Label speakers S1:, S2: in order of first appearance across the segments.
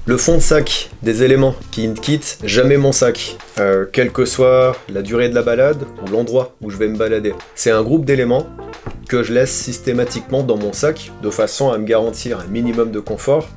S1: Le fond de sac, des éléments qui ne quittent jamais mon sac, quelle que soit la durée de la balade ou l'endroit où je vais me balader. C'est un groupe d'éléments que je laisse systématiquement dans mon sac de façon à me garantir un minimum de confort,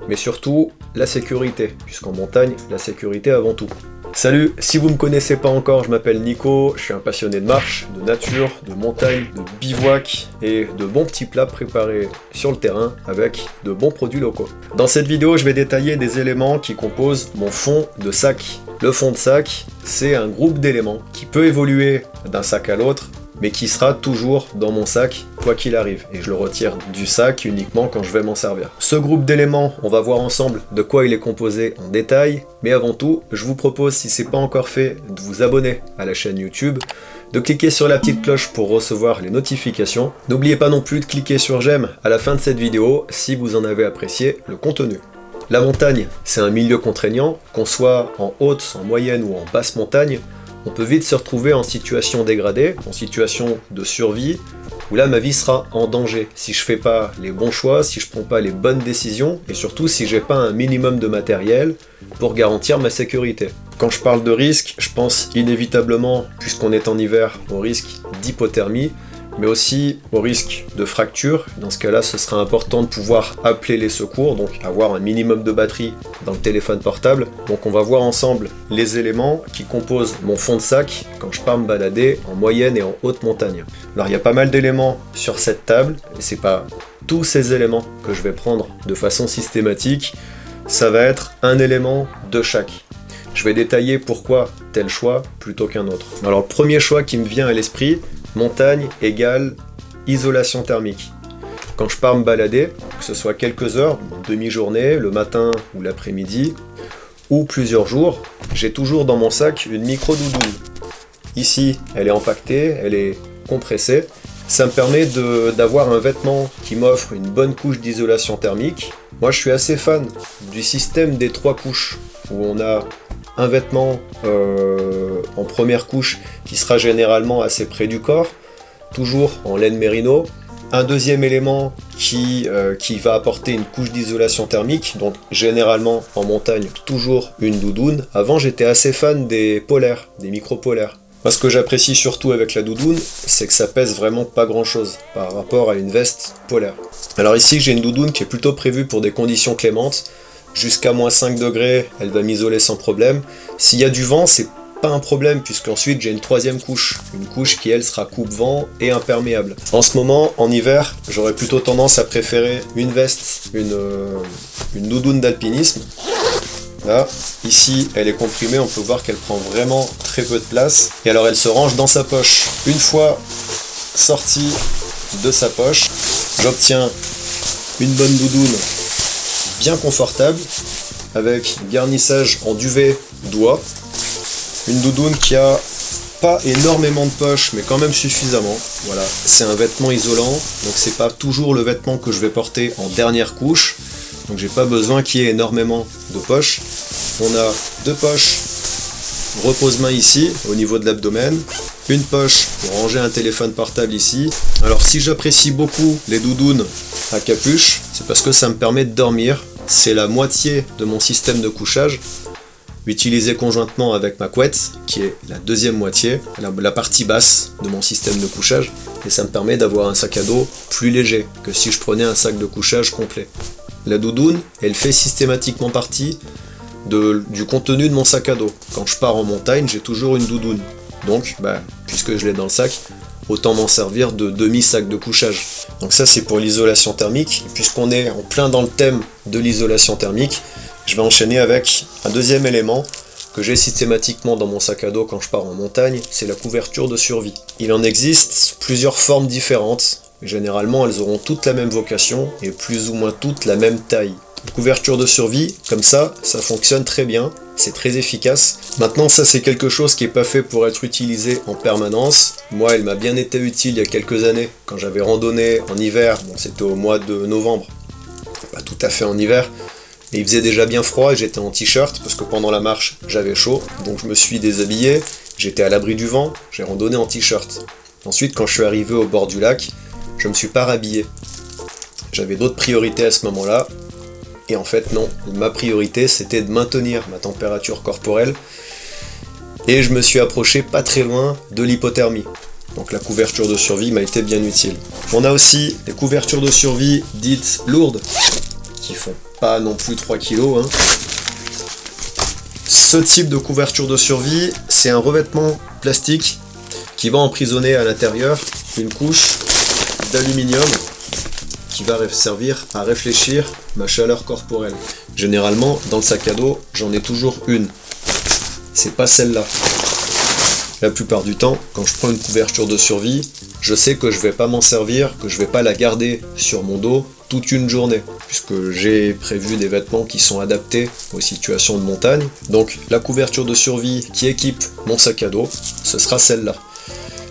S1: mais surtout la sécurité, puisqu'en montagne, la sécurité avant tout. Salut, si vous ne me connaissez pas encore, je m'appelle Nico, je suis un passionné de marche, de nature, de montagne, de bivouac et de bons petits plats préparés sur le terrain avec de bons produits locaux. Dans cette vidéo, je vais détailler des éléments qui composent mon fond de sac. Le fond de sac, c'est un groupe d'éléments qui peut évoluer d'un sac à l'autre, mais qui sera toujours dans mon sac, quoi qu'il arrive. Et je le retire du sac uniquement quand je vais m'en servir. Ce groupe d'éléments, on va voir ensemble de quoi il est composé en détail, mais avant tout, je vous propose, si c'est pas encore fait, de vous abonner à la chaîne YouTube, de cliquer sur la petite cloche pour recevoir les notifications. N'oubliez pas non plus de cliquer sur j'aime à la fin de cette vidéo si vous en avez apprécié le contenu. La montagne, c'est un milieu contraignant, qu'on soit en haute, en moyenne ou en basse montagne, on peut vite se retrouver en situation dégradée, en situation de survie, où là ma vie sera en danger si je fais pas les bons choix, si je prends pas les bonnes décisions, et surtout si j'ai pas un minimum de matériel pour garantir ma sécurité. Quand je parle de risque, je pense inévitablement, puisqu'on est en hiver, au risque d'hypothermie, mais aussi au risque de fracture. Dans ce cas-là, ce sera important de pouvoir appeler les secours, donc avoir un minimum de batterie dans le téléphone portable. Donc on va voir ensemble les éléments qui composent mon fond de sac quand je pars me balader en moyenne et en haute montagne. Alors il y a pas mal d'éléments sur cette table, et c'est pas tous ces éléments que je vais prendre de façon systématique, ça va être un élément de chaque. Je vais détailler pourquoi tel choix plutôt qu'un autre. Alors le premier choix qui me vient à l'esprit, montagne égale isolation thermique. Quand je pars me balader, que ce soit quelques heures, une demi-journée, le matin ou l'après-midi, ou plusieurs jours, j'ai toujours dans mon sac une micro-doudoune. Ici, elle est empaquetée, elle est compressée. Ça me permet d'avoir un vêtement qui m'offre une bonne couche d'isolation thermique. Moi, je suis assez fan du système des 3 couches, où on a un vêtement en première couche qui sera généralement assez près du corps, toujours en laine mérino, un deuxième élément qui va apporter une couche d'isolation thermique, donc généralement en montagne toujours une doudoune. Avant j'étais assez fan des polaires, des micro-polaires. Moi, ce que j'apprécie surtout avec la doudoune, c'est que ça pèse vraiment pas grand chose par rapport à une veste polaire. Alors ici j'ai une doudoune qui est plutôt prévue pour des conditions clémentes. Jusqu'à moins 5 degrés, elle va m'isoler sans problème. S'il y a du vent, c'est pas un problème, puisqu'ensuite j'ai une troisième couche. Une couche qui, elle, sera coupe-vent et imperméable. En ce moment, en hiver, j'aurais plutôt tendance à préférer une veste, une doudoune d'alpinisme. Là, ici, elle est comprimée, on peut voir qu'elle prend vraiment très peu de place. Et alors, elle se range dans sa poche. Une fois sortie de sa poche, j'obtiens une bonne doudoune bien confortable, avec garnissage en duvet d'oie, une doudoune qui a pas énormément de poches, mais quand même suffisamment. Voilà, c'est un vêtement isolant, donc c'est pas toujours le vêtement que je vais porter en dernière couche, donc j'ai pas besoin qu'il y ait énormément de poches. On a 2 poches repose-main ici, au niveau de l'abdomen, une poche pour ranger un téléphone portable ici. Alors si j'apprécie beaucoup les doudounes à capuche, c'est parce que ça me permet de dormir. C'est la moitié de mon système de couchage, utilisé conjointement avec ma couette, qui est la deuxième moitié, la partie basse de mon système de couchage, et ça me permet d'avoir un sac à dos plus léger que si je prenais un sac de couchage complet. La doudoune, elle fait systématiquement partie du contenu de mon sac à dos. Quand je pars en montagne, j'ai toujours une doudoune. Donc, puisque je l'ai dans le sac, autant m'en servir de demi-sac de couchage. Donc ça, c'est pour l'isolation thermique. Et puisqu'on est en plein dans le thème de l'isolation thermique, je vais enchaîner avec un deuxième élément que j'ai systématiquement dans mon sac à dos quand je pars en montagne, c'est la couverture de survie. Il en existe plusieurs formes différentes. Généralement, elles auront toutes la même vocation et plus ou moins toutes la même taille. Une couverture de survie, comme ça fonctionne très bien, c'est très efficace. Maintenant, ça c'est quelque chose qui n'est pas fait pour être utilisé en permanence. Moi, elle m'a bien été utile il y a quelques années, quand j'avais randonné en hiver, bon, c'était au mois de novembre, pas tout à fait en hiver, mais il faisait déjà bien froid et j'étais en t-shirt, parce que pendant la marche, j'avais chaud, donc je me suis déshabillé, j'étais à l'abri du vent, j'ai randonné en t-shirt. Ensuite, quand je suis arrivé au bord du lac, je me suis pas rhabillé. J'avais d'autres priorités à ce moment-là, Et en fait non, ma priorité c'était de maintenir ma température corporelle et je me suis approché pas très loin de l'hypothermie. Donc la couverture de survie m'a été bien utile. On a aussi des couvertures de survie dites lourdes, qui font pas non plus 3 kg. Ce type de couverture de survie, c'est un revêtement plastique qui va emprisonner à l'intérieur une couche d'aluminium qui va servir à réfléchir ma chaleur corporelle. Généralement, dans le sac à dos, j'en ai toujours une. C'est pas celle-là. La plupart du temps, quand je prends une couverture de survie, je sais que je vais pas m'en servir, que je vais pas la garder sur mon dos toute une journée, puisque j'ai prévu des vêtements qui sont adaptés aux situations de montagne. Donc la couverture de survie qui équipe mon sac à dos, ce sera celle-là.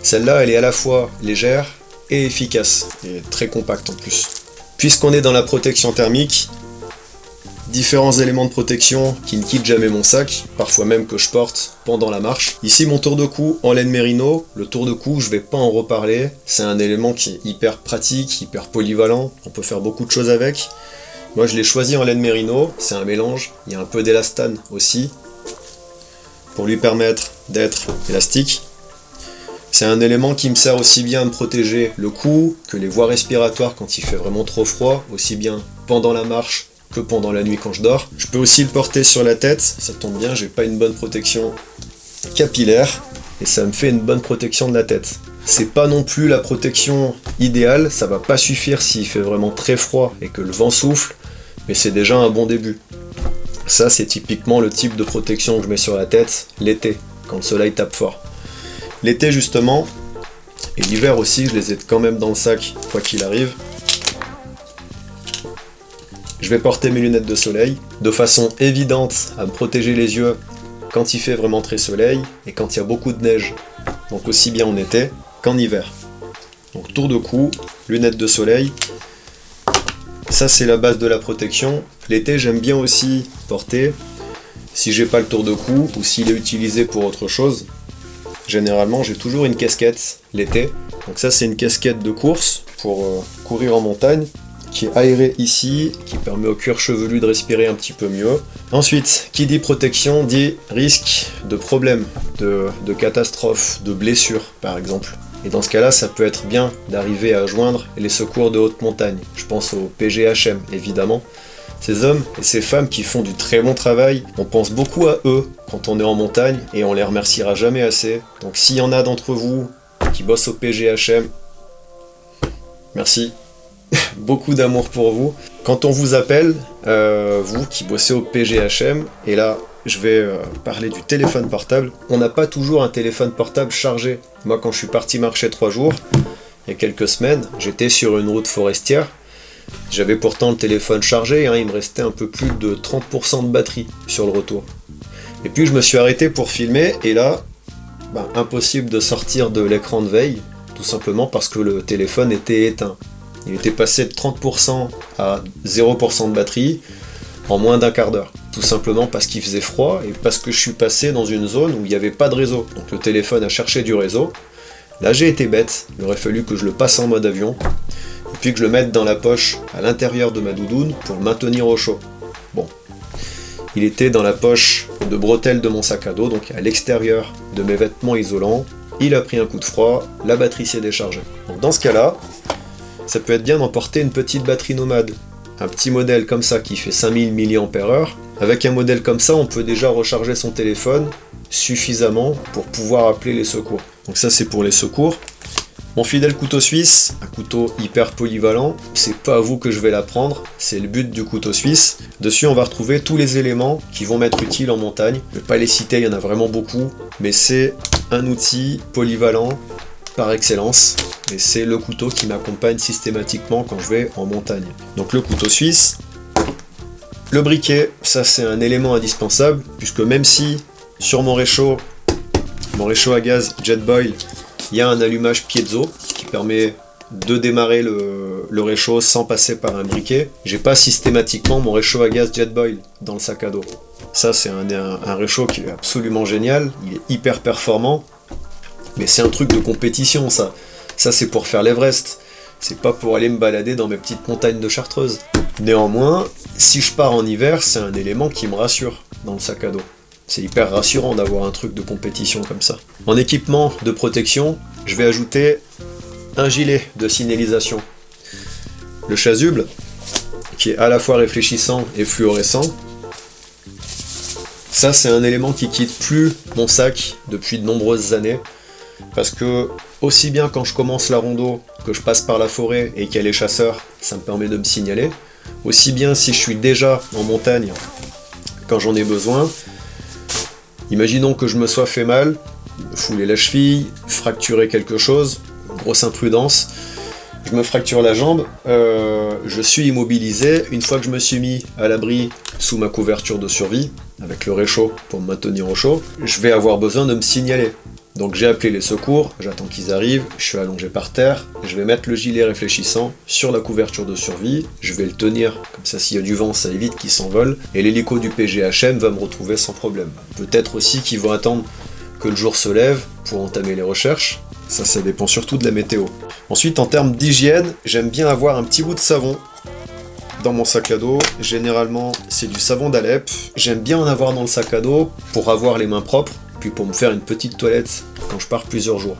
S1: Celle-là, elle est à la fois légère et efficace, et très compacte en plus. Puisqu'on est dans la protection thermique, différents éléments de protection qui ne quittent jamais mon sac, parfois même que je porte pendant la marche. Ici mon tour de cou en laine mérino, le tour de cou je vais pas en reparler, c'est un élément qui est hyper pratique, hyper polyvalent, on peut faire beaucoup de choses avec. Moi je l'ai choisi en laine mérino, c'est un mélange, il y a un peu d'élastane aussi, pour lui permettre d'être élastique. C'est un élément qui me sert aussi bien à me protéger le cou que les voies respiratoires quand il fait vraiment trop froid, aussi bien pendant la marche que pendant la nuit quand je dors. Je peux aussi le porter sur la tête, ça tombe bien, j'ai pas une bonne protection capillaire et ça me fait une bonne protection de la tête. C'est pas non plus la protection idéale, ça va pas suffire s'il fait vraiment très froid et que le vent souffle, mais c'est déjà un bon début. Ça c'est typiquement le type de protection que je mets sur la tête l'été, quand le soleil tape fort. L'été justement, et l'hiver aussi, je les ai quand même dans le sac quoi qu'il arrive. Je vais porter mes lunettes de soleil de façon évidente à me protéger les yeux quand il fait vraiment très soleil et quand il y a beaucoup de neige. Donc aussi bien en été qu'en hiver. Donc tour de cou, lunettes de soleil. Ça c'est la base de la protection. L'été j'aime bien aussi porter, si j'ai pas le tour de cou ou s'il est utilisé pour autre chose, généralement j'ai toujours une casquette l'été. Donc ça c'est une casquette de course pour courir en montagne, qui est aéré ici, qui permet au cuir chevelu de respirer un petit peu mieux. Ensuite, qui dit protection dit risque de problème, de catastrophe, de blessure par exemple. Et dans ce cas-là, ça peut être bien d'arriver à joindre les secours de haute montagne. Je pense au PGHM évidemment. Ces hommes et ces femmes qui font du très bon travail, on pense beaucoup à eux quand on est en montagne et on les remerciera jamais assez. Donc s'il y en a d'entre vous qui bossent au PGHM, merci. Beaucoup d'amour pour vous. Quand on vous appelle, vous qui bossez au PGHM, et là je vais parler du téléphone portable, on n'a pas toujours un téléphone portable chargé. Moi quand je suis parti marcher 3 jours, il y a quelques semaines, j'étais sur une route forestière, j'avais pourtant le téléphone chargé, il me restait un peu plus de 30% de batterie sur le retour. Et puis je me suis arrêté pour filmer, et là, impossible de sortir de l'écran de veille, tout simplement parce que le téléphone était éteint. Il était passé de 30% à 0% de batterie en moins d'un quart d'heure. Tout simplement parce qu'il faisait froid et parce que je suis passé dans une zone où il n'y avait pas de réseau. Donc le téléphone a cherché du réseau. Là j'ai été bête, il aurait fallu que je le passe en mode avion, et puis que je le mette dans la poche à l'intérieur de ma doudoune pour le maintenir au chaud. Bon, il était dans la poche de bretelles de mon sac à dos, donc à l'extérieur de mes vêtements isolants. Il a pris un coup de froid, la batterie s'est déchargée. Donc dans ce cas-là, ça peut être bien d'emporter une petite batterie nomade. Un petit modèle comme ça qui fait 5000 mAh. Avec un modèle comme ça, on peut déjà recharger son téléphone suffisamment pour pouvoir appeler les secours. Donc ça c'est pour les secours. Mon fidèle couteau suisse, un couteau hyper polyvalent, c'est pas à vous que je vais l'apprendre, c'est le but du couteau suisse. Dessus on va retrouver tous les éléments qui vont m'être utiles en montagne. Je vais pas les citer, il y en a vraiment beaucoup, mais c'est un outil polyvalent par excellence. Et c'est le couteau qui m'accompagne systématiquement quand je vais en montagne. Donc le couteau suisse. Le briquet, ça c'est un élément indispensable, puisque même si sur mon réchaud à gaz Jetboil, il y a un allumage piezo qui permet de démarrer le réchaud sans passer par un briquet, j'ai pas systématiquement mon réchaud à gaz Jetboil dans le sac à dos. Ça c'est un réchaud qui est absolument génial, il est hyper performant, mais c'est un truc de compétition ça. Ça c'est pour faire l'Everest, c'est pas pour aller me balader dans mes petites montagnes de Chartreuse. Néanmoins, Si je pars en hiver, c'est un élément qui me rassure dans le sac à dos. C'est hyper rassurant d'avoir un truc de compétition comme ça. En équipement de protection, je vais ajouter un gilet de signalisation. Le chasuble, qui est à la fois réfléchissant et fluorescent. Ça, c'est un élément qui quitte plus mon sac depuis de nombreuses années. Parce que, aussi bien quand je commence la rando, que je passe par la forêt et qu'il y a les chasseurs, ça me permet de me signaler. Aussi bien si je suis déjà en montagne, quand j'en ai besoin. Imaginons que je me sois fait mal, fouler la cheville, fracturer quelque chose, grosse imprudence. Je me fracture la jambe, je suis immobilisé. Une fois que je me suis mis à l'abri sous ma couverture de survie, avec le réchaud pour me maintenir au chaud, je vais avoir besoin de me signaler. Donc j'ai appelé les secours, j'attends qu'ils arrivent, je suis allongé par terre, je vais mettre le gilet réfléchissant sur la couverture de survie, je vais le tenir, comme ça s'il y a du vent ça évite qu'il s'envole, et l'hélico du PGHM va me retrouver sans problème. Peut-être aussi qu'ils vont attendre que le jour se lève pour entamer les recherches, ça dépend surtout de la météo. Ensuite en termes d'hygiène, j'aime bien avoir un petit bout de savon dans mon sac à dos. Généralement c'est du savon d'Alep, j'aime bien en avoir dans le sac à dos pour avoir les mains propres, puis pour me faire une petite toilette quand je pars plusieurs jours.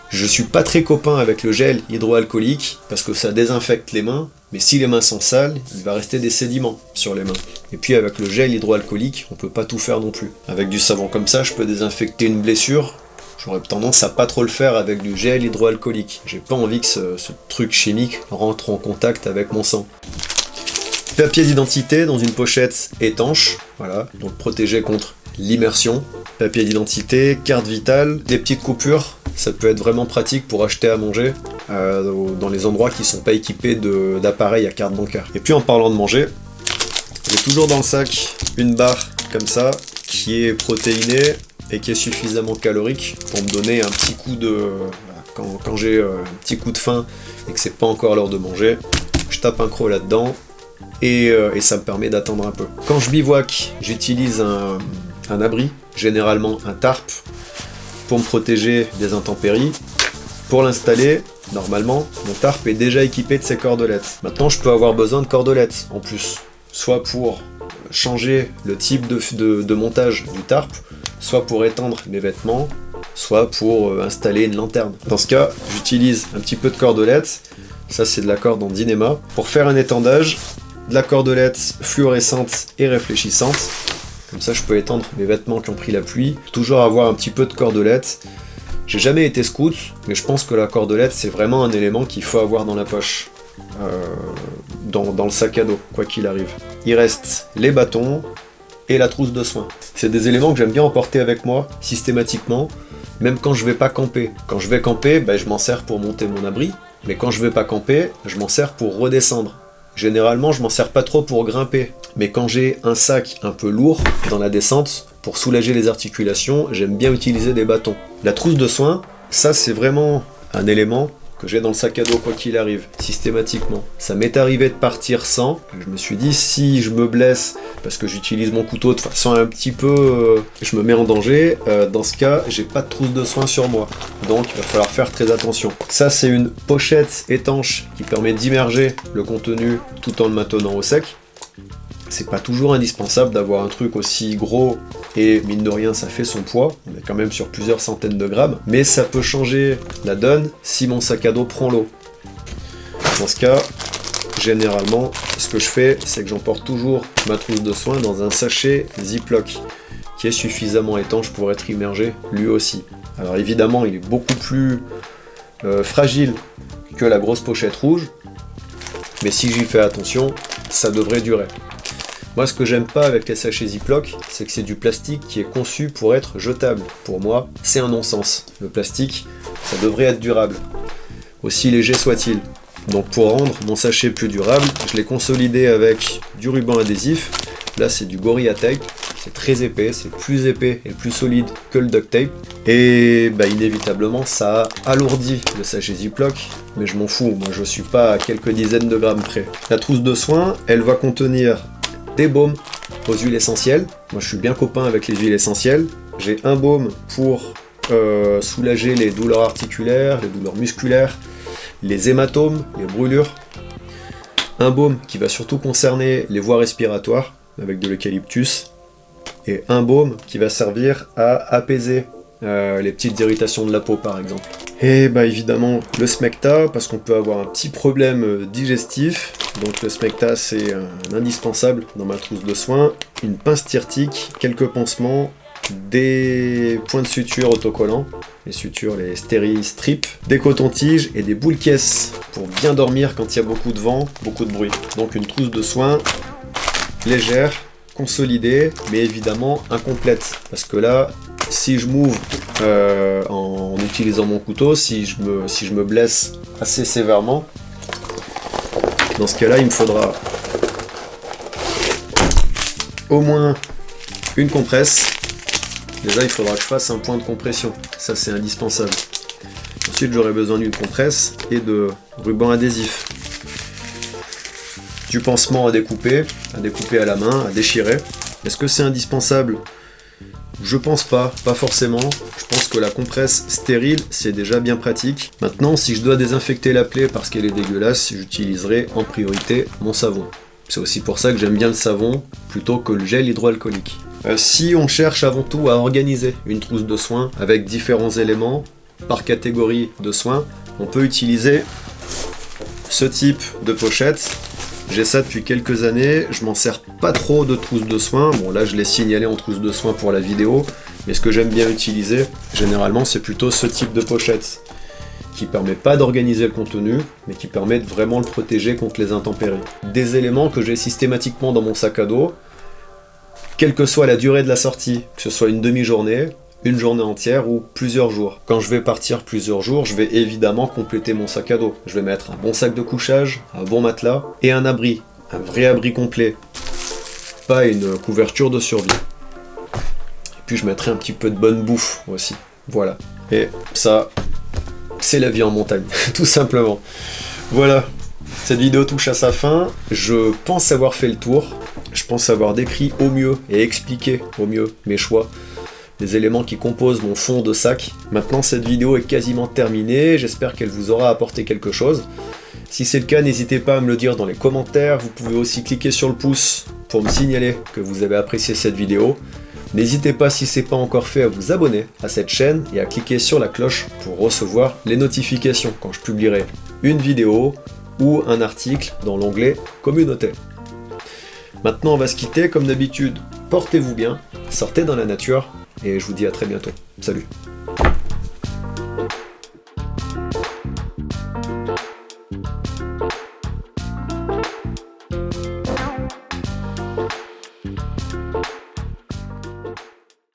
S1: Je suis pas très copain avec le gel hydroalcoolique parce que ça désinfecte les mains, mais si les mains sont sales, il va rester des sédiments sur les mains. Et puis avec le gel hydroalcoolique, on peut pas tout faire non plus. Avec du savon comme ça, je peux désinfecter une blessure. J'aurais tendance à pas trop le faire avec du gel hydroalcoolique. J'ai pas envie que ce truc chimique rentre en contact avec mon sang. Papier d'identité dans une pochette étanche, voilà, donc protégé contre l'immersion. Papier d'identité, carte vitale, des petites coupures, ça peut être vraiment pratique pour acheter à manger dans les endroits qui sont pas équipés d'appareils à carte bancaire. Et puis en parlant de manger, j'ai toujours dans le sac une barre comme ça qui est protéinée et qui est suffisamment calorique pour me donner un petit coup de... Quand j'ai un petit coup de faim et que c'est pas encore l'heure de manger, je tape un croc là-dedans et ça me permet d'attendre un peu. Quand je bivouac, j'utilise un abri, généralement un tarp, pour me protéger des intempéries. Pour l'installer, normalement, mon tarp est déjà équipé de ses cordelettes. Maintenant, je peux avoir besoin de cordelettes en plus, soit pour changer le type de montage du tarp, soit pour étendre mes vêtements, soit pour installer une lanterne. Dans ce cas, j'utilise un petit peu de cordelettes, ça c'est de la corde en Dynéma, pour faire un étendage, de la cordelette fluorescente et réfléchissante. Comme ça, je peux étendre mes vêtements qui ont pris la pluie. Toujours avoir un petit peu de cordelette. J'ai jamais été scout, mais je pense que la cordelette, c'est vraiment un élément qu'il faut avoir dans la poche. Dans le sac à dos, quoi qu'il arrive. Il reste les bâtons et la trousse de soins. C'est des éléments que j'aime bien emporter avec moi, systématiquement, même quand je vais pas camper. Quand je vais camper, je m'en sers pour monter mon abri, mais quand je vais pas camper, je m'en sers pour redescendre. Généralement, je m'en sers pas trop pour grimper, mais quand j'ai un sac un peu lourd dans la descente, pour soulager les articulations, j'aime bien utiliser des bâtons. La trousse de soins, ça c'est vraiment un élément que j'ai dans le sac à dos quoi qu'il arrive, systématiquement. Ça m'est arrivé de partir sans, je me suis dit si je me blesse parce que j'utilise mon couteau de façon un petit peu... je me mets en danger, dans ce cas j'ai pas de trousse de soins sur moi, donc il va falloir faire très attention. Ça c'est une pochette étanche qui permet d'immerger le contenu tout en le maintenant au sec. C'est pas toujours indispensable d'avoir un truc aussi gros et mine de rien ça fait son poids, on est quand même sur plusieurs centaines de grammes, mais ça peut changer la donne si mon sac à dos prend l'eau. Dans ce cas, généralement, ce que je fais, c'est que j'emporte toujours ma trousse de soins dans un sachet Ziploc qui est suffisamment étanche pour être immergé lui aussi. Alors évidemment, il est beaucoup plus fragile que la grosse pochette rouge, mais si j'y fais attention, ça devrait durer. Moi, ce que j'aime pas avec les sachets Ziploc, c'est que c'est du plastique qui est conçu pour être jetable. Pour moi, c'est un non-sens. Le plastique, ça devrait être durable, aussi léger soit-il. Donc pour rendre mon sachet plus durable, je l'ai consolidé avec du ruban adhésif. Là, c'est du Gorilla Tape. C'est très épais, c'est plus épais et plus solide que le duct tape. Et inévitablement, ça alourdit le sachet Ziploc, mais je m'en fous. Moi, je suis pas à quelques dizaines de grammes près. La trousse de soins, elle va contenir des baumes aux huiles essentielles. Moi je suis bien copain avec les huiles essentielles. J'ai un baume pour soulager les douleurs articulaires, les douleurs musculaires, les hématomes, les brûlures. un baume qui va surtout concerner les voies respiratoires, avec de l'eucalyptus, et un baume qui va servir à apaiser les petites irritations de la peau par exemple. Et bah évidemment le smecta, parce qu'on peut avoir un petit problème digestif, donc le smecta c'est un indispensable dans ma trousse de soins, une pince tyrtique, quelques pansements, des points de suture autocollants, les sutures, les stéristrips, des cotons-tiges et des boules caisses pour bien dormir quand il y a beaucoup de vent, beaucoup de bruit. Donc une trousse de soins légère, consolidée, mais évidemment incomplète, parce que là, si je m'ouvre en utilisant mon couteau, si je me blesse assez sévèrement, dans ce cas-là, il me faudra au moins une compresse. Déjà, il faudra que je fasse un point de compression, ça c'est indispensable. Ensuite, j'aurai besoin d'une compresse et de ruban adhésif. Du pansement à découper à la main, à déchirer. Est-ce que c'est indispensable ? Je pense pas forcément. Je pense que la compresse stérile, c'est déjà bien pratique. Maintenant, si je dois désinfecter la plaie parce qu'elle est dégueulasse, j'utiliserai en priorité mon savon. C'est aussi pour ça que j'aime bien le savon plutôt que le gel hydroalcoolique. Si on cherche avant tout à organiser une trousse de soins avec différents éléments par catégorie de soins, on peut utiliser ce type de pochette. J'ai ça depuis quelques années, je m'en sers pas trop de trousse de soins. Bon là je l'ai signalé en trousse de soins pour la vidéo, mais ce que j'aime bien utiliser, généralement c'est plutôt ce type de pochette, qui permet pas d'organiser le contenu, mais qui permet de vraiment le protéger contre les intempéries. Des éléments que j'ai systématiquement dans mon sac à dos, quelle que soit la durée de la sortie, que ce soit une demi-journée, une journée entière ou plusieurs jours. Quand je vais partir plusieurs jours, je vais évidemment compléter mon sac à dos. Je vais mettre un bon sac de couchage, un bon matelas et un abri. Un vrai abri complet. Pas une couverture de survie. Et puis je mettrai un petit peu de bonne bouffe aussi. Voilà. Et ça, c'est la vie en montagne, tout simplement. Voilà. Cette vidéo touche à sa fin. Je pense avoir fait le tour. Je pense avoir décrit au mieux et expliqué au mieux mes choix, les éléments qui composent mon fond de sac. Maintenant cette vidéo est quasiment terminée, j'espère qu'elle vous aura apporté quelque chose. Si c'est le cas, n'hésitez pas à me le dire dans les commentaires, vous pouvez aussi cliquer sur le pouce pour me signaler que vous avez apprécié cette vidéo. N'hésitez pas, si ce n'est pas encore fait, à vous abonner à cette chaîne et à cliquer sur la cloche pour recevoir les notifications quand je publierai une vidéo ou un article dans l'onglet communauté. Maintenant on va se quitter, comme d'habitude, portez-vous bien, sortez dans la nature, et je vous dis à très bientôt. Salut!